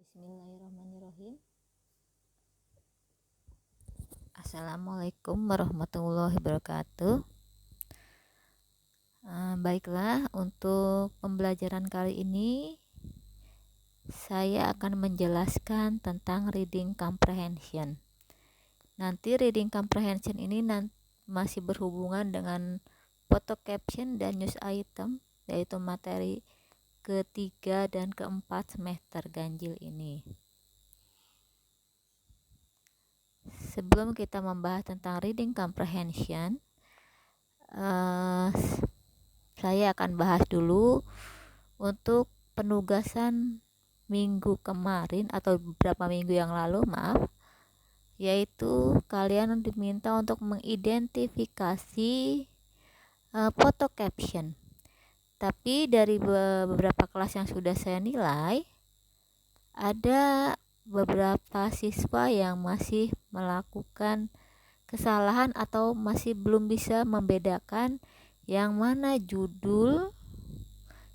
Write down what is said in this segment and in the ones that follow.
Bismillahirrahmanirrahim. Assalamualaikum warahmatullahi wabarakatuh. Baiklah, untuk pembelajaran kali ini saya akan menjelaskan tentang reading comprehension. Nanti reading comprehension ini masih berhubungan dengan photo caption dan news item, yaitu materi ketiga dan keempat semester ganjil ini. Sebelum kita membahas tentang reading comprehension, saya akan bahas dulu untuk penugasan minggu kemarin atau beberapa minggu yang lalu, yaitu kalian diminta untuk mengidentifikasi photo caption. Tapi dari beberapa kelas yang sudah saya nilai, ada beberapa siswa yang masih melakukan kesalahan atau masih belum bisa membedakan yang mana judul,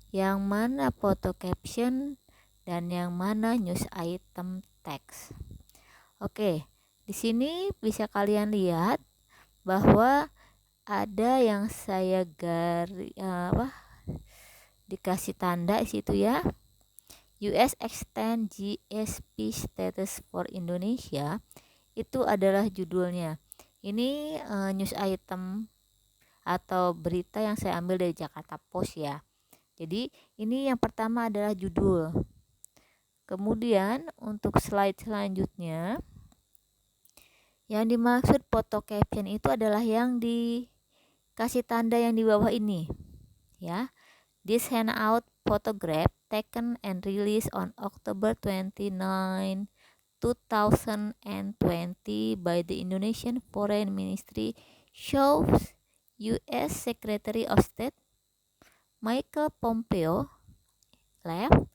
yang mana photo caption, dan yang mana news item text. Oke, di sini bisa kalian lihat bahwa ada yang saya dikasih tanda di situ ya. US extend GSP status for Indonesia, itu adalah judulnya. Ini news item atau berita yang saya ambil dari Jakarta Post ya. Jadi ini yang pertama adalah judul. Kemudian untuk slide selanjutnya, yang dimaksud photo caption itu adalah yang dikasih tanda yang di bawah ini ya. This handout photograph taken and released on October 29, 2020 by the Indonesian Foreign Ministry shows US Secretary of State Michael Pompeo left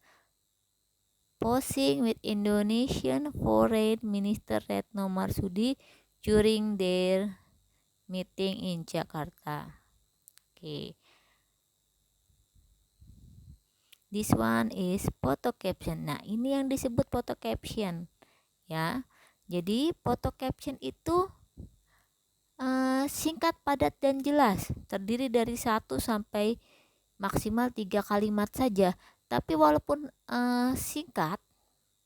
posing with Indonesian Foreign Minister Retno Marsudi during their meeting in Jakarta. Okay. This one is photo caption. Nah, ini yang disebut photo caption ya. Jadi photo caption itu singkat, padat, dan jelas. Terdiri dari 1 sampai maksimal 3 kalimat saja. Tapi walaupun singkat,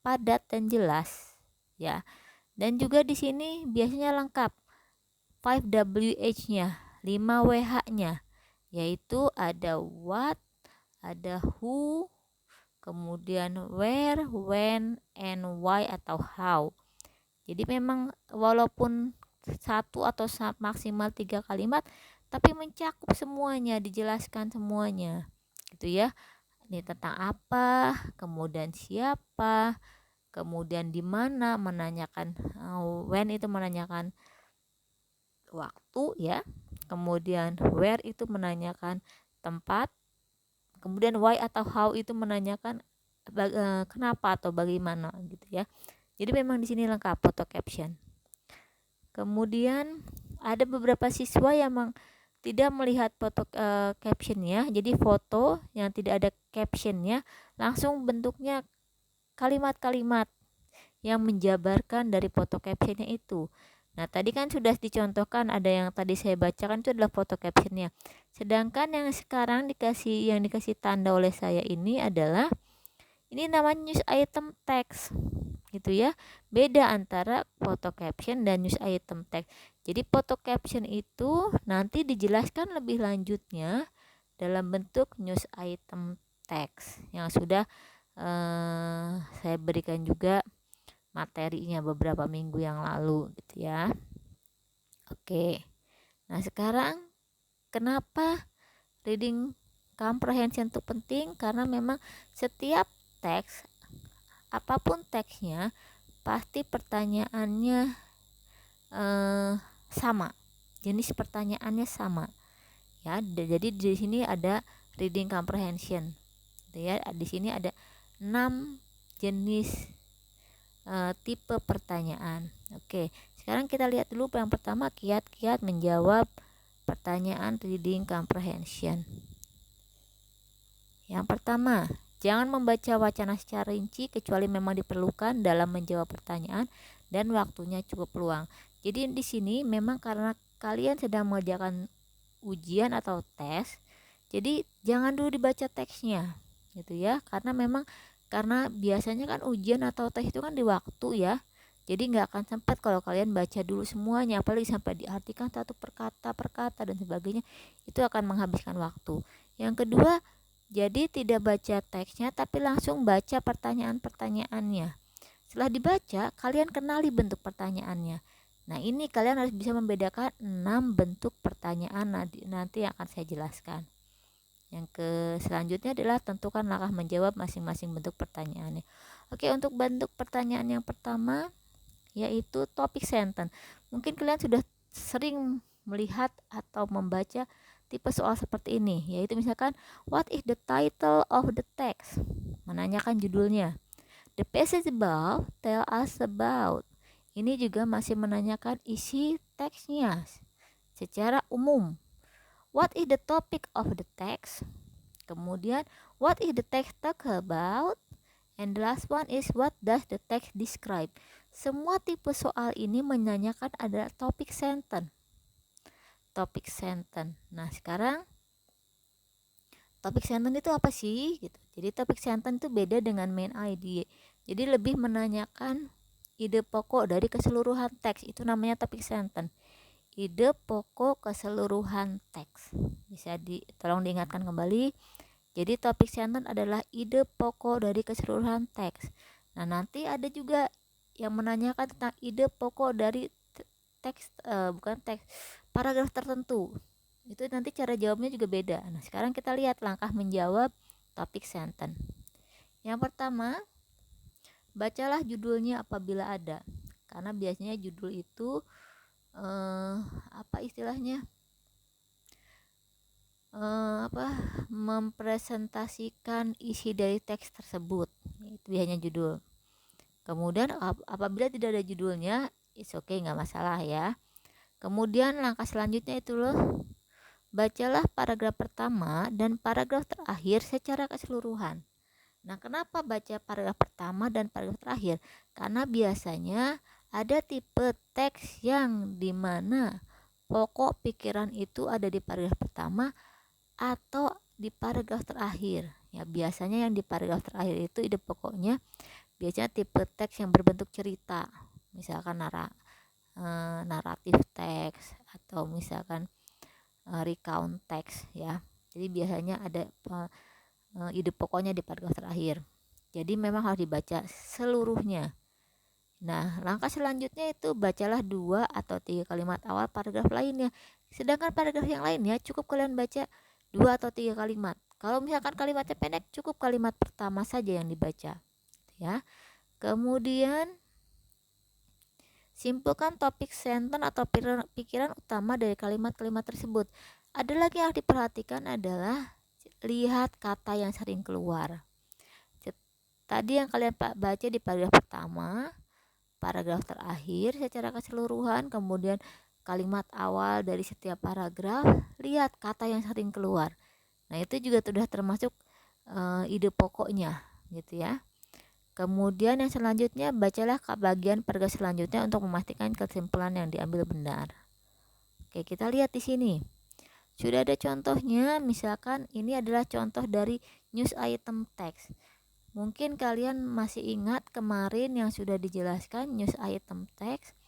padat, dan jelas ya. Dan juga di sini biasanya lengkap 5WH-nya, 5WH-nya, yaitu ada what, ada who, kemudian where, when, and why atau how. Jadi memang walaupun 1 atau maksimal 3 kalimat, tapi mencakup semuanya, dijelaskan semuanya gitu ya. Ini tentang apa, kemudian siapa, kemudian di mana, menanyakan when itu menanyakan waktu ya, kemudian where itu menanyakan tempat, kemudian why atau how itu menanyakan kenapa atau bagaimana gitu ya. Jadi memang di sini lengkap photo caption. Kemudian ada beberapa siswa yang tidak melihat foto captionnya, jadi foto yang tidak ada captionnya langsung bentuknya kalimat-kalimat yang menjabarkan dari foto captionnya itu. Nah, tadi kan sudah dicontohkan, ada yang tadi saya bacakan itu adalah foto captionnya. Sedangkan yang sekarang dikasih tanda oleh saya ini adalah, ini namanya news item text gitu ya. Beda antara foto caption dan news item text. Jadi foto caption itu nanti dijelaskan lebih lanjutnya dalam bentuk news item text yang sudah saya berikan juga materinya beberapa minggu yang lalu gitu ya. Oke. Nah, sekarang kenapa reading comprehension itu penting? Karena memang setiap teks, apapun teksnya, pasti pertanyaannya sama. Jenis pertanyaannya sama. Ya, jadi di sini ada reading comprehension. Ya, di sini ada 6 jenis tipe pertanyaan. Oke, sekarang kita lihat dulu yang pertama, kiat-kiat menjawab pertanyaan reading comprehension. Yang pertama, Jangan membaca wacana secara rinci kecuali memang diperlukan dalam menjawab pertanyaan dan waktunya cukup luang. Jadi di sini memang karena kalian sedang mengerjakan ujian atau tes, jadi jangan dulu dibaca teksnya gitu ya, karena biasanya kan ujian atau tes itu kan di waktu ya, jadi nggak akan sempat kalau kalian baca dulu semuanya, apalagi sampai diartikan satu per kata dan sebagainya, itu akan menghabiskan waktu. Yang kedua, jadi tidak baca teksnya tapi langsung baca pertanyaan-pertanyaannya. Setelah dibaca, kalian kenali bentuk pertanyaannya. Nah, ini kalian harus bisa membedakan 6 bentuk pertanyaan nanti yang akan saya jelaskan. Selanjutnya adalah tentukan langkah menjawab masing-masing bentuk pertanyaannya. Oke, untuk bentuk pertanyaan yang pertama yaitu topic sentence. Mungkin kalian sudah sering melihat atau membaca tipe soal seperti ini, yaitu misalkan what is the title of the text? Menanyakan judulnya. The passage above tell us about. Ini juga masih menanyakan isi teksnya secara umum. What is the topic of the text? Kemudian, what is the text talk about? And the last one is what does the text describe? Semua tipe soal ini menanyakan ada topic sentence. Topic sentence. Nah, sekarang topic sentence itu apa sih? Gitu. Jadi topic sentence itu beda dengan main idea. Jadi lebih menanyakan ide pokok dari keseluruhan teks. Itu namanya topic sentence. Ide pokok keseluruhan teks. Bisa tolong diingatkan kembali. Jadi topik sentence adalah ide pokok dari keseluruhan teks. Nah, nanti ada juga yang menanyakan tentang ide pokok dari paragraf tertentu. Itu nanti cara jawabnya juga beda. Nah, sekarang kita lihat langkah menjawab topik sentence. Yang pertama, bacalah judulnya apabila ada. Karena biasanya judul itu mempresentasikan isi dari teks tersebut. Itu biasanya judul. Kemudian apabila tidak ada judulnya, it's okay, nggak masalah ya. Kemudian langkah selanjutnya itu loh, bacalah paragraf pertama dan paragraf terakhir secara keseluruhan. Nah, kenapa baca paragraf pertama dan paragraf terakhir? Karena biasanya ada tipe teks yang dimana pokok pikiran itu ada di paragraf pertama atau di paragraf terakhir. Ya, biasanya yang di paragraf terakhir itu ide pokoknya biasanya tipe teks yang berbentuk cerita, misalkan naratif teks atau misalkan recount teks ya. Jadi biasanya ada ide pokoknya di paragraf terakhir. Jadi memang harus dibaca seluruhnya. Nah, langkah selanjutnya itu bacalah 2 atau 3 kalimat awal paragraf lainnya. Sedangkan paragraf yang lainnya cukup kalian baca 2 atau 3 kalimat. Kalau misalkan kalimatnya pendek, cukup kalimat pertama saja yang dibaca. Ya. Kemudian simpulkan topik sentence atau pikiran utama dari kalimat-kalimat tersebut. Ada lagi yang diperhatikan adalah lihat kata yang sering keluar. Tadi yang kalian baca di paragraf pertama, paragraf terakhir secara keseluruhan, kemudian kalimat awal dari setiap paragraf, lihat kata yang sering keluar. Nah, itu juga sudah termasuk ide pokoknya gitu ya. Kemudian yang selanjutnya, bacalah bagian paragraf selanjutnya untuk memastikan kesimpulan yang diambil benar. Oke, kita lihat di sini. Sudah ada contohnya, misalkan ini adalah contoh dari news item text. Mungkin kalian masih ingat kemarin yang sudah dijelaskan news item text.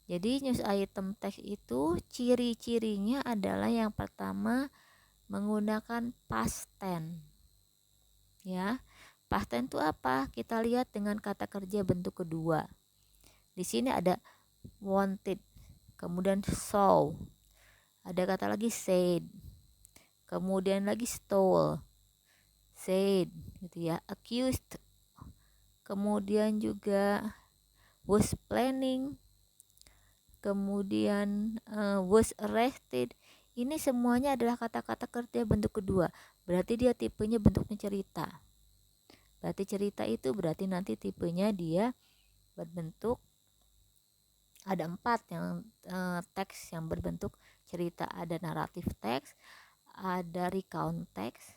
Jadi news item text itu ciri-cirinya adalah yang pertama menggunakan past tense. Ya. Past tense itu apa? Kita lihat dengan kata kerja bentuk kedua. Di sini ada wanted, kemudian saw. Ada kata lagi said. Kemudian lagi stole, said gitu ya, accused, kemudian juga was planning, kemudian was arrested. Ini semuanya adalah kata-kata kerja bentuk kedua, berarti dia tipenya bentuknya cerita. Berarti cerita itu berarti nanti tipenya dia berbentuk ada 4 yang teks yang berbentuk cerita. Ada naratif teks, ada recount teks,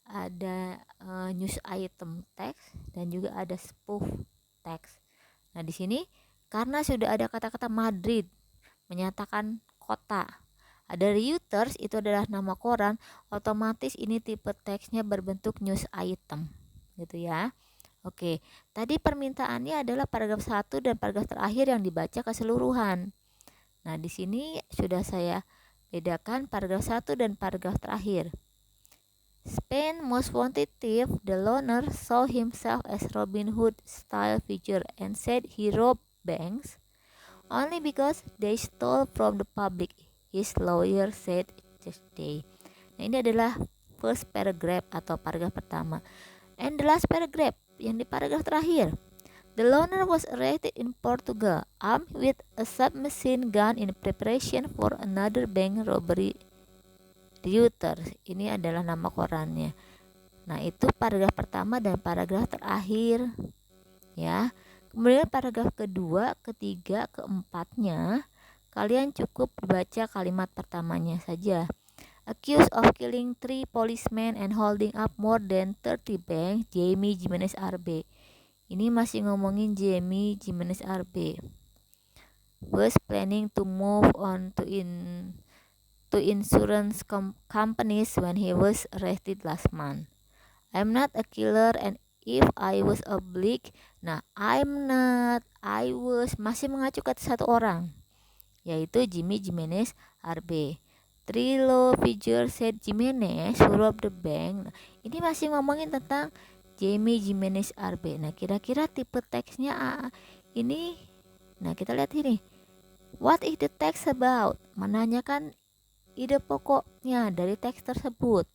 ada news item text, dan juga ada spoof text. Nah, di sini karena sudah ada kata-kata Madrid menyatakan kota, ada Reuters itu adalah nama koran, otomatis ini tipe teksnya berbentuk news item gitu ya. Oke, tadi permintaannya adalah paragraf 1 dan paragraf terakhir yang dibaca keseluruhan. Nah, di sini sudah saya bedakan paragraf 1 dan paragraf terakhir. Spain most wanted thief, the loner saw himself as Robin Hood style figure and said he robbed banks only because they stole from the public, his lawyer said Tuesday. Nah, ini adalah first paragraph atau paragraf pertama. And the last paragraph, yang di paragraf terakhir. The loner was arrested in Portugal, armed with a submachine gun in preparation for another bank robbery. Reuters, ini adalah nama korannya. Nah, itu paragraf pertama dan paragraf terakhir ya. Kemudian paragraf kedua, ketiga, keempatnya kalian cukup baca kalimat pertamanya saja. Accused of killing 3 policemen and holding up more than 30 banks, Jamie Jimenez RB. Ini masih ngomongin Jamie Jimenez RB. Was planning to move on to insurance companies when he was arrested last month. I'm not a killer, and if I was oblique, nah I'm not, I was masih mengacu ke satu orang, yaitu Jimmy Jimenez RB. Three low figure said Jimenez who robbed the bank. Nah, ini masih ngomongin tentang Jamie Jimenez RB. Nah, kira-kira tipe teksnya ini. Nah, kita lihat ini. What is the text about? Menanyakan ide pokoknya dari teks tersebut.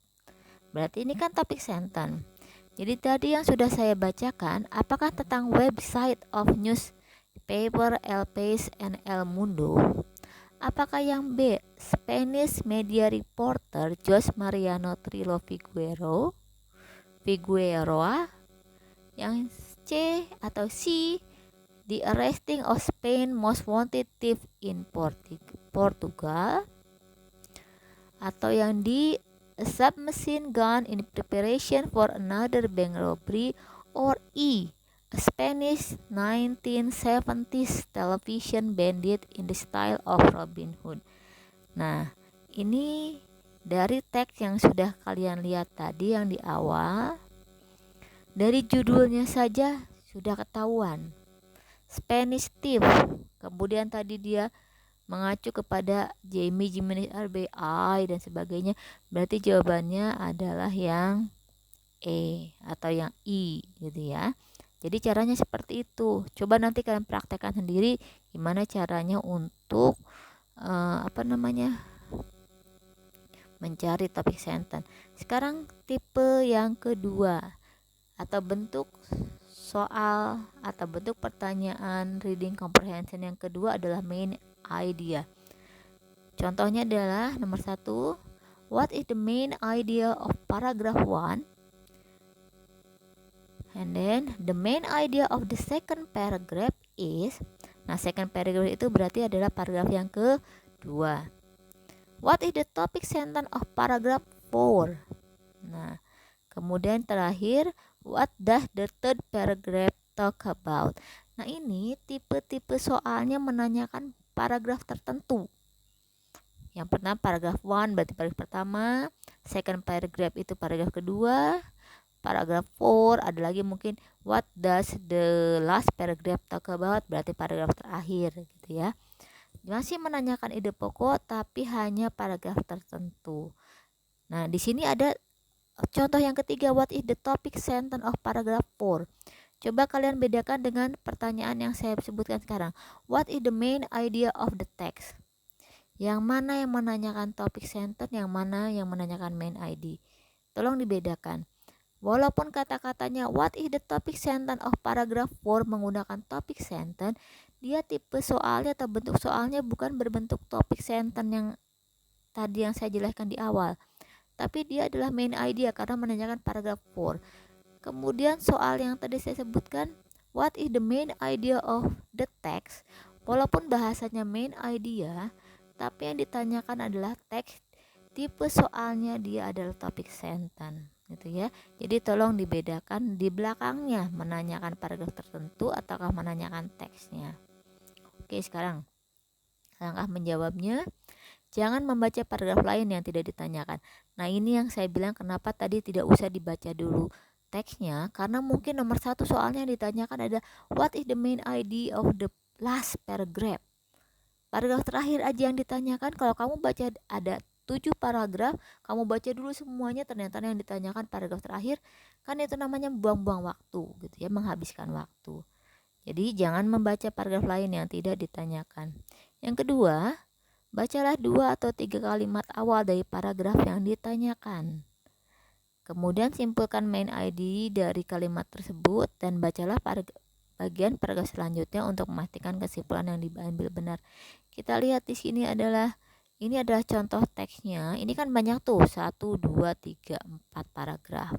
Berarti ini kan topik sentence. Jadi tadi yang sudah saya bacakan, apakah tentang website of newspaper El País and El Mundo? Apakah yang B, Spanish media reporter Jose Mariano Trilo Figueroa? Yang C atau C, the arresting of Spain most wanted thief in Portugal? Atau yang D, a submachine gun in preparation for another bank robbery? Or E, a Spanish 1970s television bandit in the style of Robin Hood. Nah, ini dari teks yang sudah kalian lihat tadi yang di awal. Dari judulnya saja sudah ketahuan. Spanish thief. Kemudian tadi dia mengacu kepada Jamie Jimenez RBI dan sebagainya. Berarti jawabannya adalah yang E atau yang I gitu ya. Jadi caranya seperti itu. Coba nanti kalian praktekkan sendiri gimana caranya untuk mencari topik sentence. Sekarang tipe yang kedua atau bentuk soal atau bentuk pertanyaan reading comprehension yang kedua adalah main idea. Contohnya adalah nomor 1, what is the main idea of paragraph 1? And then the main idea of the second paragraph is, nah second paragraph itu berarti adalah paragraf yang kedua. What is the topic sentence of paragraph 4? Nah, kemudian terakhir, what does the third paragraph talk about? Nah, ini tipe-tipe soalnya menanyakan paragraf tertentu. Yang pertama paragraf 1 berarti paragraf pertama, second paragraph itu paragraf kedua, paragraf 4 ada lagi mungkin what does the last paragraph talk about, berarti paragraf terakhir gitu ya. Masih menanyakan ide pokok tapi hanya paragraf tertentu. Nah, di sini ada contoh yang ketiga, what is the topic sentence of paragraph 4? Coba kalian bedakan dengan pertanyaan yang saya sebutkan sekarang. What is the main idea of the text? Yang mana yang menanyakan topic sentence, yang mana yang menanyakan main ID? Tolong dibedakan. Walaupun kata-katanya what is the topic sentence of paragraph 4 menggunakan topic sentence, dia tipe soalnya atau bentuk soalnya bukan berbentuk topic sentence yang tadi yang saya jelaskan di awal, tapi dia adalah main idea karena menanyakan paragraph 4. Kemudian soal yang tadi saya sebutkan, what is the main idea of the text, walaupun bahasanya main idea, tapi yang ditanyakan adalah teks, tipe soalnya dia adalah topic sentence. gitu ya. Jadi tolong dibedakan di belakangnya menanyakan paragraf tertentu ataukah menanyakan teksnya. Oke, sekarang langkah menjawabnya, jangan membaca paragraf lain yang tidak ditanyakan. Nah, ini yang saya bilang kenapa tadi tidak usah dibaca dulu teksnya, karena mungkin nomor 1 soalnya yang ditanyakan ada what is the main idea of the last paragraph. Paragraf terakhir aja yang ditanyakan. Kalau kamu baca ada 7 paragraf, kamu baca dulu semuanya, ternyata yang ditanyakan paragraf terakhir, kan itu namanya buang-buang waktu gitu ya, menghabiskan waktu. Jadi jangan membaca paragraf lain yang tidak ditanyakan. Yang kedua, bacalah 2 atau 3 kalimat awal dari paragraf yang ditanyakan. Kemudian simpulkan main ID dari kalimat tersebut dan bacalah bagian paragraf selanjutnya untuk memastikan kesimpulan yang diambil benar. Kita lihat di sini adalah contoh teksnya. Ini kan banyak tuh, 1, 2, 3, 4 paragraf.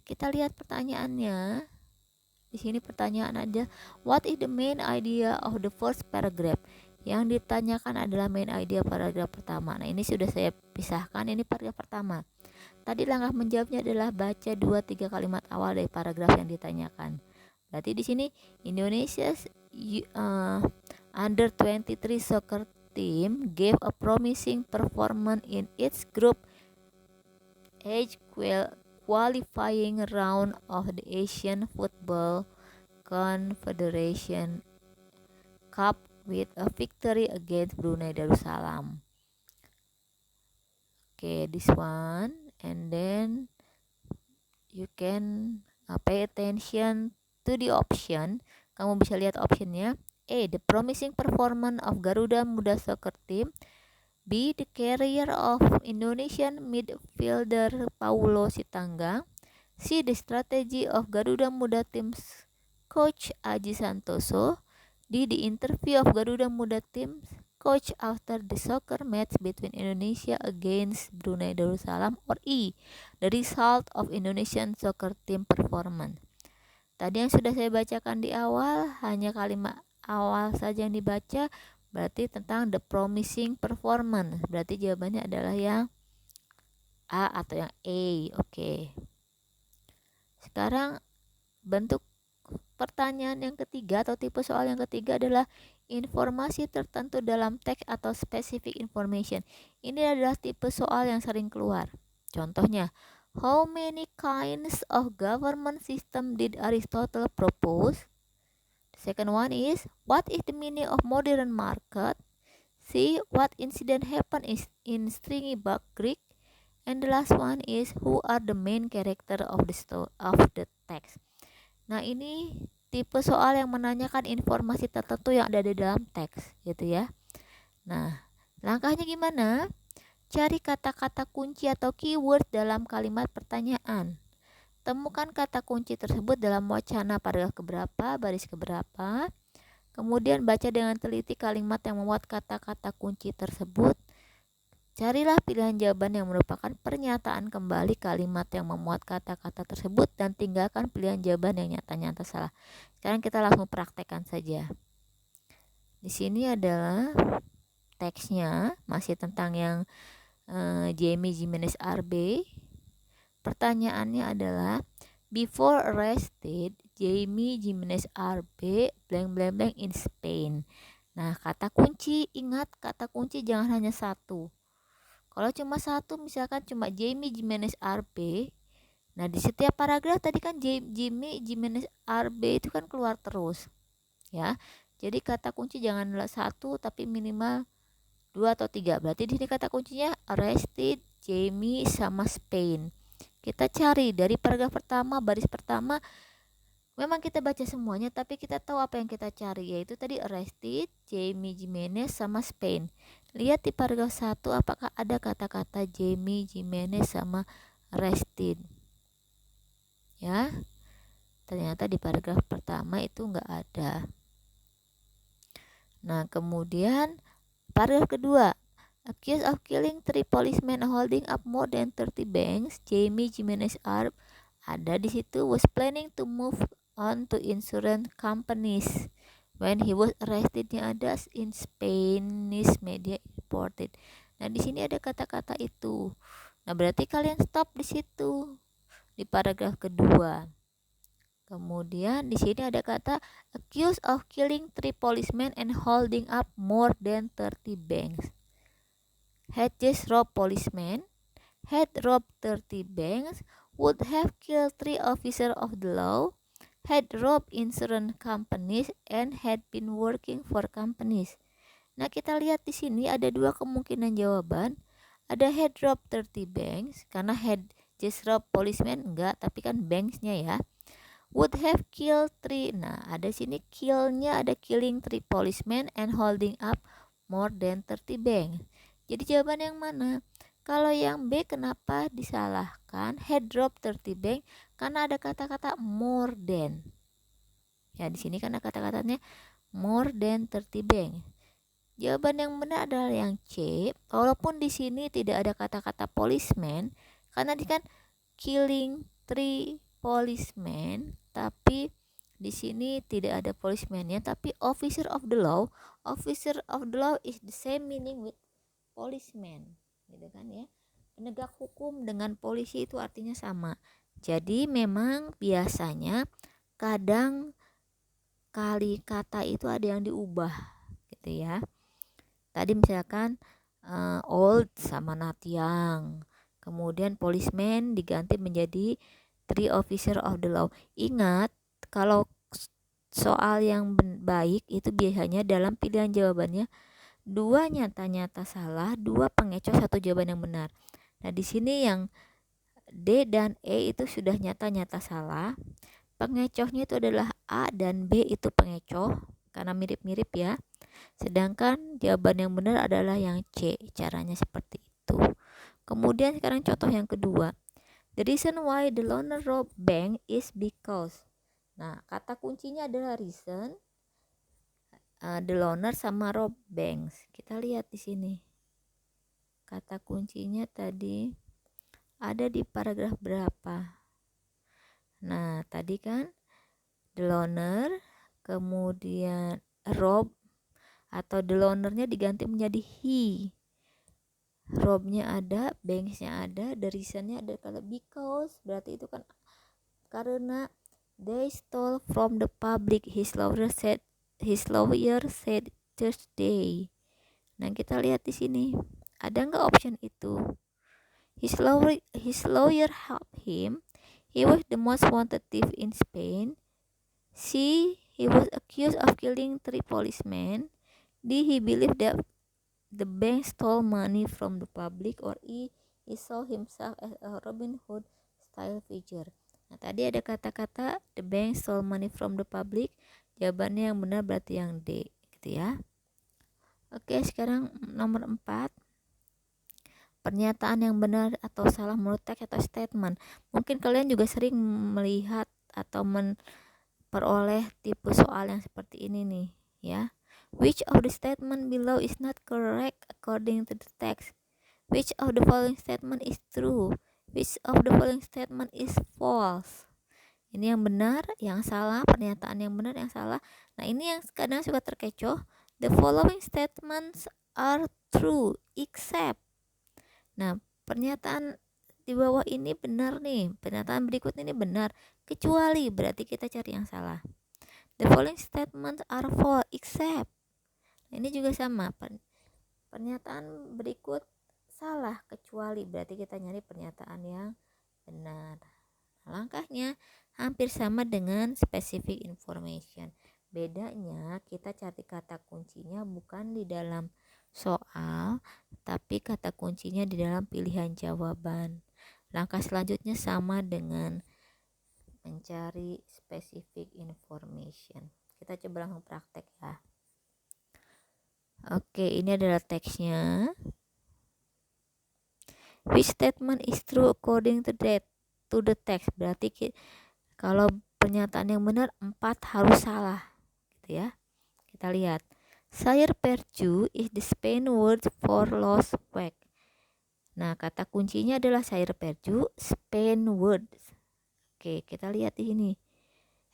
Kita lihat pertanyaannya. Di sini pertanyaan aja, what is the main idea of the first paragraph? Yang ditanyakan adalah main idea paragraf pertama. Nah, ini sudah saya pisahkan, ini paragraf pertama. Tadi langkah menjawabnya adalah baca 2-3 kalimat awal dari paragraf yang ditanyakan. Berarti di sini Indonesia's under 23 soccer team gave a promising performance in its group age qualifying round of the Asian Football Confederation Cup with a victory against Brunei Darussalam. Okay, this one, and then you can pay attention to the option. Kamu bisa lihat optionnya. A. The promising performance of Garuda Muda Soccer Team. B. The career of Indonesian midfielder Paulo Sitanggang. C. The strategy of Garuda Muda Team's coach Aji Santoso. D. The interview of Garuda Muda Team's coach after the soccer match between Indonesia against Brunei Darussalam. Or E. The result of Indonesian soccer team performance. Tadi yang sudah saya bacakan di awal, hanya kalimat awal saja yang dibaca, berarti tentang the promising performance. Berarti jawabannya adalah yang A atau yang A. Oke. Sekarang bentuk pertanyaan yang ketiga atau tipe soal yang ketiga adalah informasi tertentu dalam teks atau specific information. Ini adalah tipe soal yang sering keluar. Contohnya, how many kinds of government system did Aristotle propose? The second one is, what is the meaning of modern market? C. What incident happened in Stringybark Creek? And the last one is, who are the main character of the text? Nah, ini tipe soal yang menanyakan informasi tertentu yang ada di dalam teks, gitu ya. Nah, langkahnya gimana? Cari kata-kata kunci atau keyword dalam kalimat pertanyaan. Temukan kata kunci tersebut dalam wacana paragraf keberapa, baris keberapa. Kemudian baca dengan teliti kalimat yang memuat kata-kata kunci tersebut. Carilah pilihan jawaban yang merupakan pernyataan kembali kalimat yang memuat kata-kata tersebut dan tinggalkan pilihan jawaban yang nyata-nyata salah. Sekarang kita langsung praktekkan saja. Di sini adalah teksnya, masih tentang yang Jamie Jimenez RB. Pertanyaannya adalah, before arrested, Jamie Jimenez RB blank blank blank in Spain. Nah, kata kunci, ingat kata kunci jangan hanya satu. Kalau cuma satu, misalkan cuma Jamie Jimenez RB, nah di setiap paragraf tadi kan Jamie Jimenez RB itu kan keluar terus, ya. Jadi kata kunci janganlah satu, tapi minimal 2 atau 3. Berarti di sini kata kuncinya arrested, Jamie, sama Spain. Kita cari dari paragraf pertama, baris pertama, memang kita baca semuanya, tapi kita tahu apa yang kita cari, yaitu tadi arrested, Jamie Jimenez, sama Spain. Lihat di paragraf 1 apakah ada kata-kata Jamie Jimenez sama arrested. Ya, ternyata di paragraf pertama itu enggak ada. Nah, kemudian paragraf kedua, accused of killing 3 policemen holding up more than 30 banks, Jamie Jimenez RB ada di situ, was planning to move on to insurance companies when he was arrested-nya ada in Spanish media reported. Nah, di sini ada kata-kata itu. Nah, berarti kalian stop di situ di paragraf kedua. Kemudian di sini ada kata accused of killing 3 policemen and holding up more than 30 banks. Had just robbed policemen, had robbed 30 banks, would have killed 3 officers of the law, had robbed insurance companies, and had been working for companies. Nah, kita lihat di sini ada dua kemungkinan jawaban. Ada had robbed 30 banks, karena had just robbed policemen enggak, tapi kan banksnya ya. Would have killed 3. Nah, ada sini killnya, ada killing 3 policemen and holding up more than 30 banks. Jadi jawaban yang mana? Kalau yang B kenapa disalahkan? Had robbed 30 bank karena ada kata-kata more than. Ya, di sini karena kata-katanya more than 30 bank. Jawaban yang benar adalah yang C. Walaupun di sini tidak ada kata-kata policeman, karena di kan killing 3 policemen, tapi di sini tidak ada policeman-nya, tapi officer of the law. Officer of the law is the same meaning with policeman, gitu kan ya. Penegak hukum dengan polisi itu artinya sama. Jadi memang biasanya kadang kali kata itu ada yang diubah, gitu ya. Tadi misalkan old sama not young. Kemudian policeman diganti menjadi 3 officer of the law. Ingat, kalau soal yang baik itu biasanya dalam pilihan jawabannya 2 nyata-nyata salah, 2 pengecoh, 1 jawaban yang benar. Nah, di sini yang D dan E itu sudah nyata-nyata salah. Pengecohnya itu adalah A dan B itu pengecoh karena mirip-mirip ya. Sedangkan jawaban yang benar adalah yang C. Caranya seperti itu. Kemudian sekarang contoh yang kedua. The reason why the loner robbed bank is because. Nah, kata kuncinya adalah reason, the loner sama rob banks. Kita lihat di sini. Kata kuncinya tadi ada di paragraf berapa? Nah, tadi kan the loner, kemudian rob atau the lonernya diganti menjadi he. Robnya ada, banksnya ada, the reasonnya ada. Kalau because berarti itu kan karena they stole from the public, his lawyer said Thursday. Nah, kita lihat di sini ada nggak option itu? His lawyer helped him. He was the most wanted thief in Spain. C. He was accused of killing 3 policemen. D. He believed that the bank stole money from the public. Or E. He saw himself as a Robin Hood style figure. Nah, tadi ada kata-kata the bank stole money from the public. Jawabannya yang benar berarti yang D, gitu ya. Oke, sekarang nomor 4. Pernyataan yang benar atau salah menurut teks atau statement. Mungkin kalian juga sering melihat atau memperoleh tipe soal yang seperti ini nih, ya. Which of the statement below is not correct according to the text? Which of the following statement is true? Which of the following statement is false? Ini yang benar, yang salah, pernyataan yang benar, yang salah. Nah, ini yang kadang suka terkecoh. The following statements are true except. Nah, pernyataan di bawah ini benar nih, pernyataan berikut ini benar, kecuali berarti kita cari yang salah. The following statements are false except. Nah, ini juga sama, pernyataan berikut salah kecuali berarti kita nyari pernyataan yang benar. Nah, langkahnya hampir sama dengan specific information. Bedanya kita cari kata kuncinya bukan di dalam soal, tapi kata kuncinya di dalam pilihan jawaban. Langkah selanjutnya sama dengan mencari specific information. Kita coba langsung praktek ya. Oke, ini adalah teksnya. Which statement is true according to the text? Berarti kalau pernyataan yang benar 4 harus salah, gitu ya. Kita lihat. Saya perju is the Spain word for lost wag. Nah, kata kuncinya adalah saya perju, Spain word. Oke, kita lihat di sini.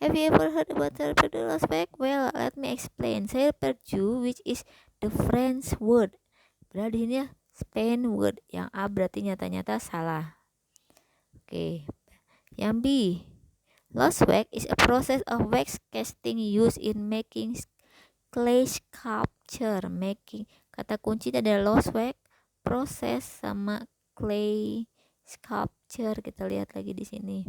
Have you ever heard about the lost wag? Well, let me explain. Saya perju, which is the French word. Berarti ini ya, Spend word. Yang A berarti nyata-nyata salah. Oke. Yang B, lost wax is a process of wax casting used in making clay sculpture. Making, kata kunci adalah lost wax, proses, sama clay sculpture. Kita lihat lagi di sini.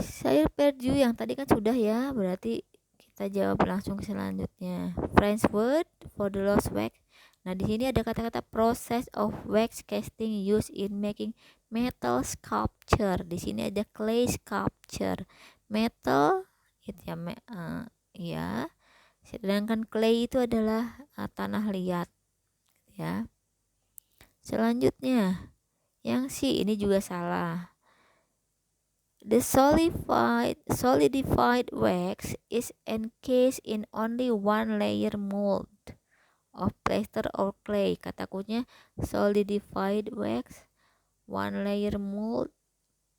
Saya perju yang tadi kan sudah ya, berarti kita jawab langsung ke selanjutnya. French word for the lost wax. Nah, di sini ada kata-kata process of wax casting used in making metal sculpture. Di sini ada clay sculpture. Metal itu ya, ya. Sedangkan clay itu adalah tanah liat, ya. Selanjutnya, yang C ini juga salah. The solidified wax is encased in only one layer mold of plaster or clay. Kata kuncinya solidified wax, one layer mold,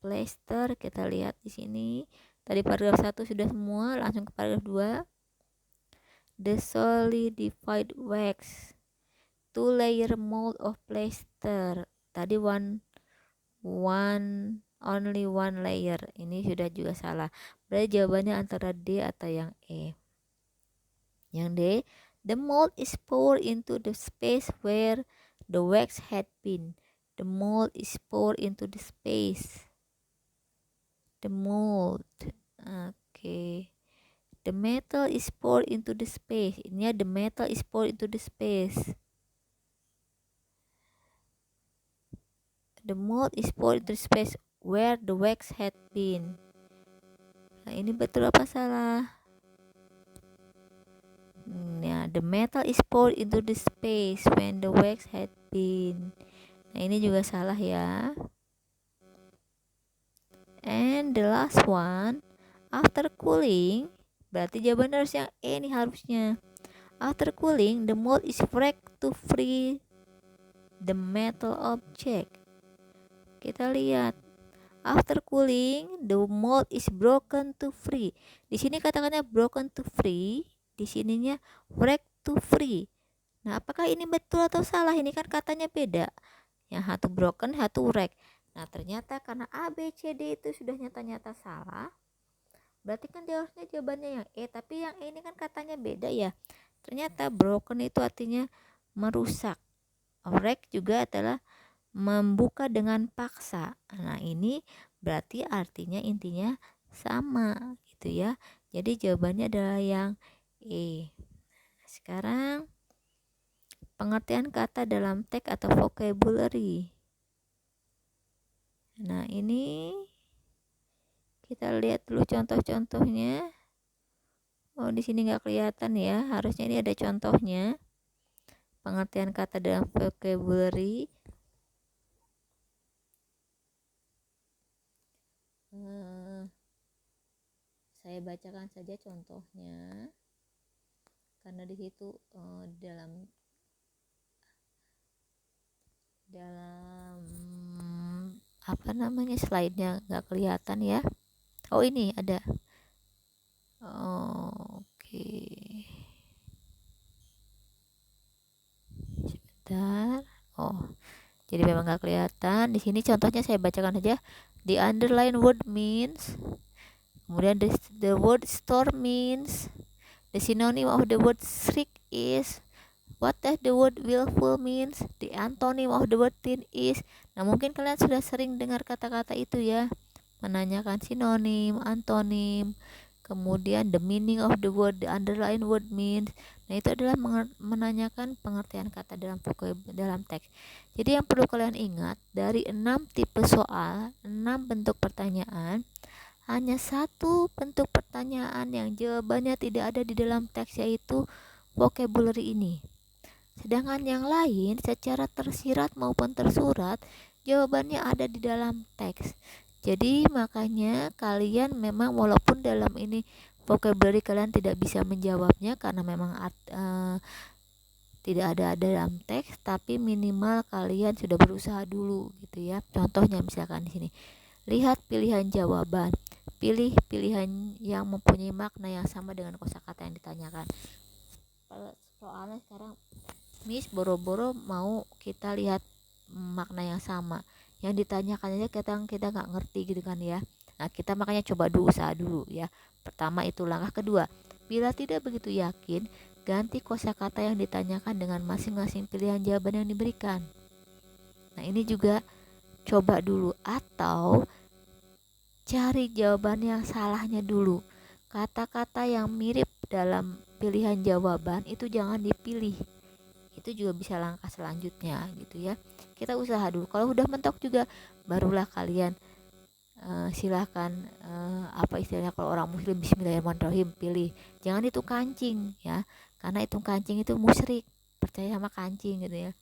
plaster. Kita lihat di sini. Tadi paragraf 1 sudah semua, langsung ke paragraf 2. The solidified wax, two layer mold of plaster. Tadi only one layer. Ini sudah juga salah. Berarti jawabannya antara D atau yang E. Yang D, the mold is poured into the space where the wax had been. The mold is poured into the space. The mold. Okay. The metal is poured into the space. Ini the metal is poured into the space. The mold is poured into the space where the wax had been. Nah, ini betul apa salah? Nah, the metal is poured into the space when the wax had been. Nah, ini juga salah ya. And the last one, after cooling, berarti jawaban harus yang E nih harusnya. After cooling, the mold is cracked to free the metal object. Kita lihat. After cooling, the mold is broken to free. Di sini katakannya broken to free, di sininya cracked to free. Nah, apakah ini betul atau salah? Ini kan katanya beda. Yang satu broken, satu crack. Nah, ternyata karena A, B, C, D itu sudah nyata-nyata salah. Berarti kan dia harusnya jawabannya yang E, tapi yang E ini kan katanya beda ya. Ternyata broken itu artinya merusak. Crack juga adalah membuka dengan paksa. Nah, ini berarti artinya intinya sama gitu ya. Jadi jawabannya adalah yang E. Sekarang pengertian kata dalam teks atau vocabulary. Nah, ini kita lihat dulu contoh-contohnya. Oh, di sini nggak kelihatan ya. Harusnya ini ada contohnya. Pengertian kata dalam vocabulary. Saya bacakan saja contohnya karena di situ dalam apa namanya slide-nya nggak kelihatan ya. Oh, ini ada. Oke. Sebentar. Oh, jadi memang nggak kelihatan. Di sini contohnya saya bacakan saja. The underline word means. Kemudian the word store means. The synonym of the word shriek is. What does the word willful means? The antonym of the word thin is. Nah, mungkin kalian sudah sering dengar kata-kata itu ya. Menanyakan sinonim, antonim, kemudian the meaning of the word, the underline word means. Nah, itu adalah menanyakan pengertian kata dalam teks. Jadi yang perlu kalian ingat, dari 6 tipe soal, 6 bentuk pertanyaan, hanya satu bentuk pertanyaan yang jawabannya tidak ada di dalam teks, yaitu vocabulary ini. Sedangkan yang lain secara tersirat maupun tersurat jawabannya ada di dalam teks. Jadi makanya kalian memang walaupun dalam ini vocabulary kalian tidak bisa menjawabnya karena memang tidak ada dalam teks, tapi minimal kalian sudah berusaha dulu gitu ya. Contohnya misalkan di sini. Lihat pilihan jawaban. Pilih pilihan yang mempunyai makna yang sama dengan kosakata yang ditanyakan. Soalnya sekarang Miss boro-boro mau kita lihat makna yang sama, yang ditanyakan aja kita nggak ngerti gitu kan ya. Nah, kita makanya coba dulu, usaha dulu ya. Pertama itu langkah kedua. Bila tidak begitu yakin, ganti kosakata yang ditanyakan dengan masing-masing pilihan jawaban yang diberikan. Nah, ini juga coba dulu, atau cari jawaban yang salahnya dulu. Kata-kata yang mirip dalam pilihan jawaban itu jangan dipilih. Itu juga bisa langkah selanjutnya gitu ya. Kita usaha dulu. Kalau udah mentok juga barulah kalian silahkan apa istilahnya kalau orang muslim, bismillahirrahmanirrahim, pilih. Jangan itu kancing ya, karena itu kancing itu musyrik, percaya sama kancing gitu ya.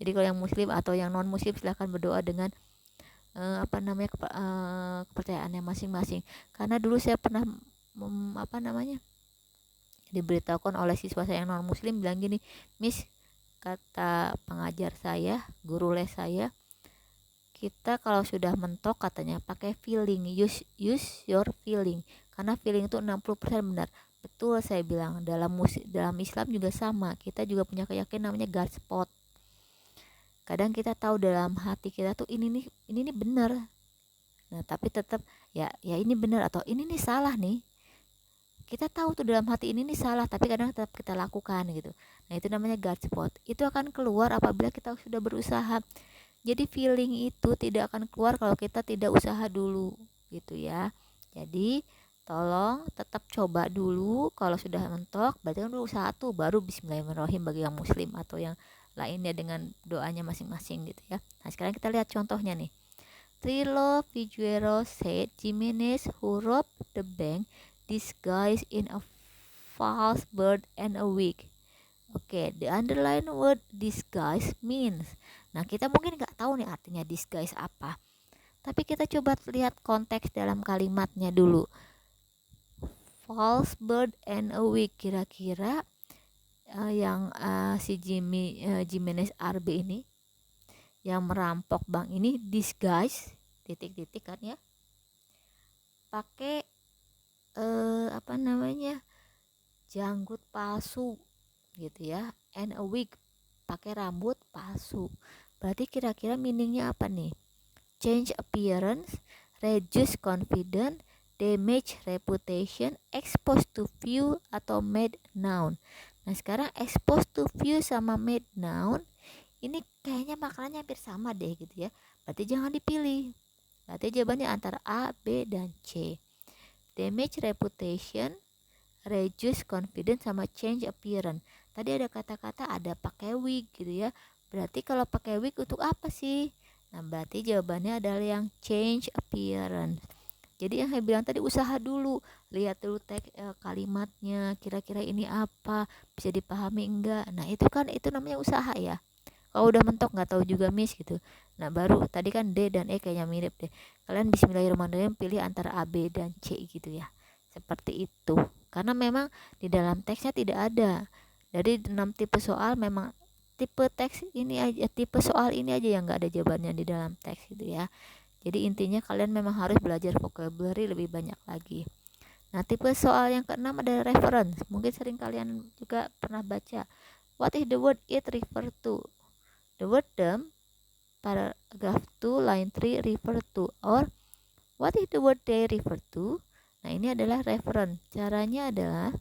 Jadi kalau yang muslim atau yang non muslim silahkan berdoa dengan kepercayaannya masing-masing. Karena dulu saya pernah diberitahukan oleh siswa saya yang non muslim bilang gini, Miss, kata pengajar saya, guru les saya, kita kalau sudah mentok katanya pakai feeling, use your feeling, karena feeling itu 60% benar. Betul, saya bilang, dalam Islam juga sama, kita juga punya keyakinan namanya God spot. Kadang kita tahu dalam hati kita tuh ini nih benar, nah tapi tetap ya ini benar atau ini nih salah nih. Kita tahu tuh dalam hati ini nih salah, tapi kadang tetap kita lakukan gitu. Nah, itu namanya God spot. Itu akan keluar apabila kita sudah berusaha. Jadi feeling itu tidak akan keluar kalau kita tidak usaha dulu gitu ya. Jadi tolong tetap coba dulu. Kalau sudah mentok berarti kan udah usaha tuh, baru bismillahirrahmanirrahim bagi yang muslim atau yang lainnya dengan doanya masing-masing gitu ya. Nah, sekarang kita lihat contohnya nih. Trilo Figueroa said Jimenez who robbed the bank disguised in a false bird and a wig. Oke, the underlined word disguise means. Nah, kita mungkin nggak tahu nih artinya disguise apa. Tapi kita coba lihat konteks dalam kalimatnya dulu. False bird and a wig, kira-kira yang si Jimenez RB ini yang merampok bank ini disguise titik-titik kan ya, pakai janggut palsu gitu ya, and a wig, pakai rambut palsu. Berarti kira-kira meaningnya apa nih? Change appearance, reduce confidence, damage reputation, expose to view, atau made known. Nah, sekarang expose to view sama made known ini kayaknya maknanya hampir sama deh gitu ya. Berarti jangan dipilih. Berarti jawabannya antara A, B, dan C. Damage reputation, reduce confidence, sama change appearance. Tadi ada kata-kata ada pakai wig gitu ya. Berarti kalau pakai wig untuk apa sih? Nah, berarti jawabannya adalah yang change appearance. Jadi yang saya bilang tadi, usaha dulu, lihat dulu teks kalimatnya, kira-kira ini apa, bisa dipahami enggak. Nah, itu namanya usaha ya. Kalau udah mentok nggak tahu juga Miss gitu. Nah, baru tadi kan D dan E kayaknya mirip deh. Kalian bismillahirrahmanirrahim pilih antara A, B, dan C gitu ya. Seperti itu. Karena memang di dalam teksnya tidak ada. Dari 6 tipe soal memang tipe soal ini aja yang nggak ada jawabannya di dalam teks gitu ya. Jadi intinya kalian memang harus belajar vocabulary lebih banyak lagi. Nah, tipe soal yang keenam adalah reference. Mungkin sering kalian juga pernah baca. What is the word it refer to? The word them, paragraph 2, line 3 refer to. Or what is the word they refer to? Nah, ini adalah reference. Caranya adalah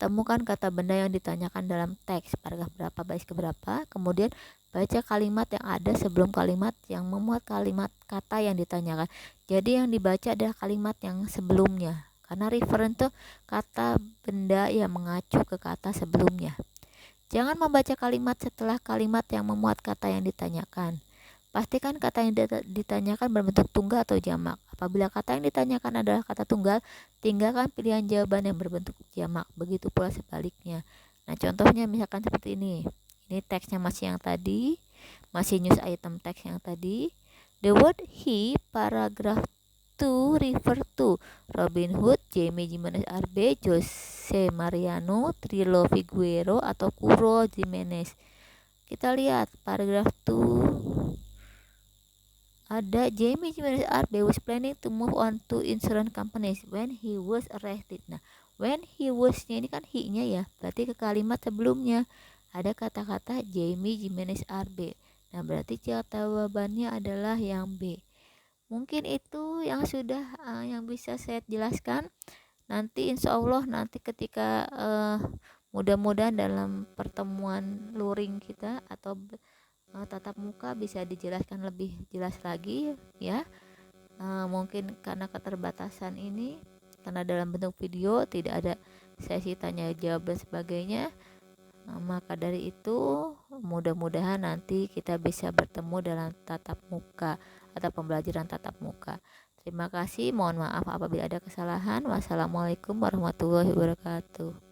temukan kata benda yang ditanyakan dalam teks, paragraf berapa, bait keberapa, kemudian baca kalimat yang ada sebelum kalimat yang memuat kalimat kata yang ditanyakan. Jadi yang dibaca adalah kalimat yang sebelumnya, karena reference itu kata benda yang mengacu ke kata sebelumnya. Jangan membaca kalimat setelah kalimat yang memuat kata yang ditanyakan. Pastikan kata yang ditanyakan berbentuk tunggal atau jamak. Apabila kata yang ditanyakan adalah kata tunggal, tinggalkan pilihan jawaban yang berbentuk jamak. Begitu pula sebaliknya. Nah, contohnya misalkan seperti ini. Ini teksnya masih yang tadi, masih news item teks yang tadi. The word he, paragraph 2 refer to Robin Hood, Jaime Jimenez RB, Jose Mariano, Trilo Figueroa, atau Kuro Jimenez. Kita lihat paragraf 2. Ada Jaime Jimenez RB was planning to move on to insurance companies when he was arrested. Nah, when he was-nya ini kan he-nya ya, berarti ke kalimat sebelumnya. ada kata-kata Jamie Jimenez RB. Nah, berarti jawabannya adalah yang B. Mungkin itu yang sudah yang bisa saya jelaskan. Nanti insya Allah nanti ketika mudah-mudahan dalam pertemuan luring kita atau tatap muka bisa dijelaskan lebih jelas lagi ya. Mungkin karena keterbatasan ini, karena dalam bentuk video tidak ada sesi tanya jawab dan sebagainya, maka dari itu mudah-mudahan nanti kita bisa bertemu dalam tatap muka atau pembelajaran tatap muka. Terima kasih, mohon maaf apabila ada kesalahan. Wassalamualaikum warahmatullahi wabarakatuh.